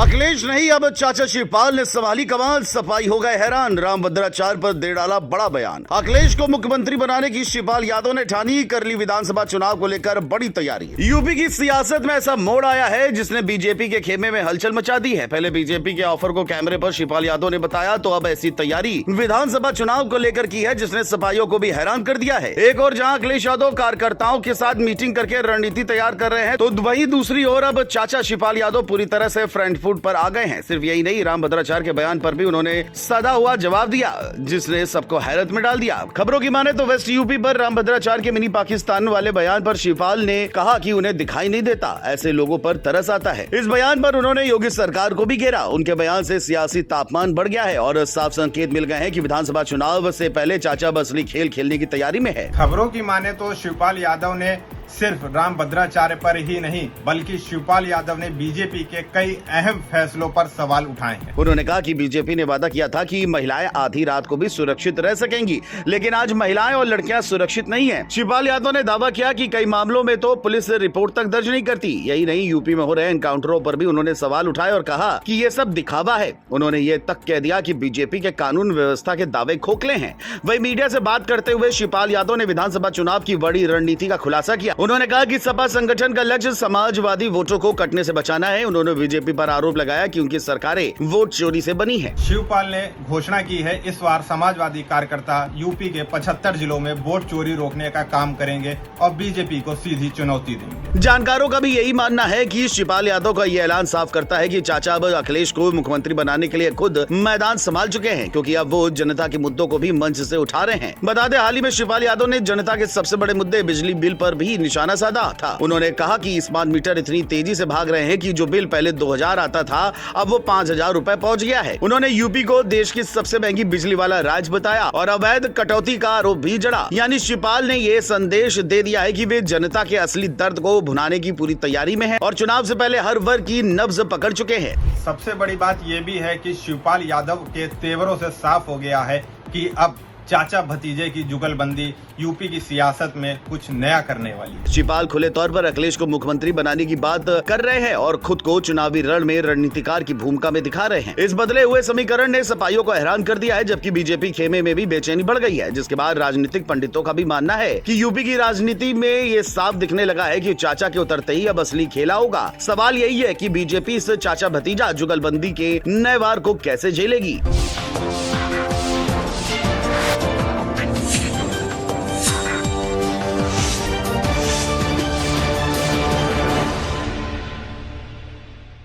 अखिलेश नहीं, अब चाचा शिवपाल ने संभाली कमान, सफाई हो गए हैरान। रामभद्राचार्य पर दे डाला बड़ा बयान। अखिलेश को मुख्यमंत्री बनाने की शिवपाल यादव ने ठानी, कर ली विधानसभा चुनाव को लेकर बड़ी तैयारी। यूपी की सियासत में ऐसा मोड़ आया है जिसने बीजेपी के खेमे में हलचल मचा दी है। पहले बीजेपी के ऑफर को कैमरे पर शिवपाल यादव ने बताया, तो अब ऐसी तैयारी विधानसभा चुनाव को लेकर की है जिसने सपाइयों को भी हैरान कर दिया है। एक और जहां अखिलेश यादव कार्यकर्ताओं के साथ मीटिंग करके रणनीति तैयार कर रहे हैं, तो वहीं दूसरी ओर अब चाचा शिवपाल यादव पूरी तरह से फ्रंट फुट पर आ गए हैं। सिर्फ यही नहीं, रामभद्राचार्य के बयान पर भी उन्होंने सदा हुआ जवाब दिया जिसने सबको हैरत में डाल दिया। खबरों की माने तो वेस्ट यूपी पर रामभद्राचार्य के मिनी पाकिस्तान वाले बयान पर शिवपाल ने कहा कि उन्हें दिखाई नहीं देता, ऐसे लोगों पर तरस आता है। इस बयान पर उन्होंने योगी सरकार को भी घेरा। उनके बयान से सियासी तापमान बढ़ गया है और साफ संकेत मिल गए हैं कि विधानसभा चुनाव से पहले चाचा असली खेल खेलने की तैयारी में है। खबरों की माने तो शिवपाल यादव ने सिर्फ रामभद्राचार्य पर ही नहीं बल्कि शिवपाल यादव ने बीजेपी के कई अहम फैसलों पर सवाल उठाए हैं। उन्होंने कहा कि बीजेपी ने वादा किया था कि महिलाएं आधी रात को भी सुरक्षित रह सकेंगी, लेकिन आज महिलाएं और लड़कियां सुरक्षित नहीं हैं। शिवपाल यादव ने दावा किया कि कई मामलों में तो पुलिस रिपोर्ट तक दर्ज नहीं करती। यही नहीं, यूपी में हो रहे एनकाउंटरों पर भी उन्होंने सवाल उठाए और कहा कि ये सब दिखावा है। उन्होंने ये तक कह दिया कि बीजेपी के कानून व्यवस्था के दावे खोखले हैं। वही मीडिया से बात करते हुए शिवपाल यादव ने विधानसभा चुनाव की बड़ी रणनीति का खुलासा किया। उन्होंने कहा कि सपा संगठन का लक्ष्य समाजवादी वोटों को कटने से बचाना है। उन्होंने बीजेपी पर आरोप लगाया कि उनकी सरकारें वोट चोरी से बनी है। शिवपाल ने घोषणा की है, इस बार समाजवादी कार्यकर्ता यूपी के 75 जिलों में वोट चोरी रोकने का काम करेंगे और बीजेपी को सीधी चुनौती देंगे। जानकारों का भी यही मानना है कि शिवपाल यादव का ये ऐलान साफ करता है कि चाचा अब अखिलेश को मुख्यमंत्री बनाने के लिए खुद मैदान संभाल चुके हैं, क्योंकि अब वो जनता के मुद्दों को भी मंच से उठा रहे हैं। बता दें, हाल ही में शिवपाल यादव ने जनता के सबसे बड़े मुद्दे बिजली बिल पर भी निशाना साधा था। उन्होंने कहा कि स्मार्ट मीटर इतनी तेजी से भाग रहे हैं कि जो बिल पहले 2000 आता था अब वो 5000 रुपए पहुंच गया है। उन्होंने यूपी को देश की सबसे महंगी बिजली वाला राज्य बताया और अवैध कटौती का आरोप भी जड़ा। यानी शिवपाल ने ये संदेश दे दिया है कि वे जनता के असली दर्द को भुनाने की पूरी तैयारी में है और चुनाव से पहले हर वर्ग की नब्ज पकड़ चुके हैं। सबसे बड़ी बात ये भी है कि शिवपाल यादव के तेवरों से साफ हो गया है कि अब चाचा भतीजे की जुगलबंदी यूपी की सियासत में कुछ नया करने वाली है। शिवपाल खुले तौर पर अखिलेश को मुख्यमंत्री बनाने की बात कर रहे हैं और खुद को चुनावी रण में रणनीतिकार की भूमिका में दिखा रहे हैं। इस बदले हुए समीकरण ने सपाइयों को हैरान कर दिया है, जबकि बीजेपी खेमे में भी बेचैनी बढ़ गई है, जिसके बाद राजनीतिक पंडितों का भी मानना है कि यूपी की राजनीति में ये साफ दिखने लगा है कि चाचा के उतरते ही अब असली खेला होगा। सवाल यही है कि बीजेपी इस चाचा भतीजा जुगलबंदी के नए वार को कैसे झेलेगी।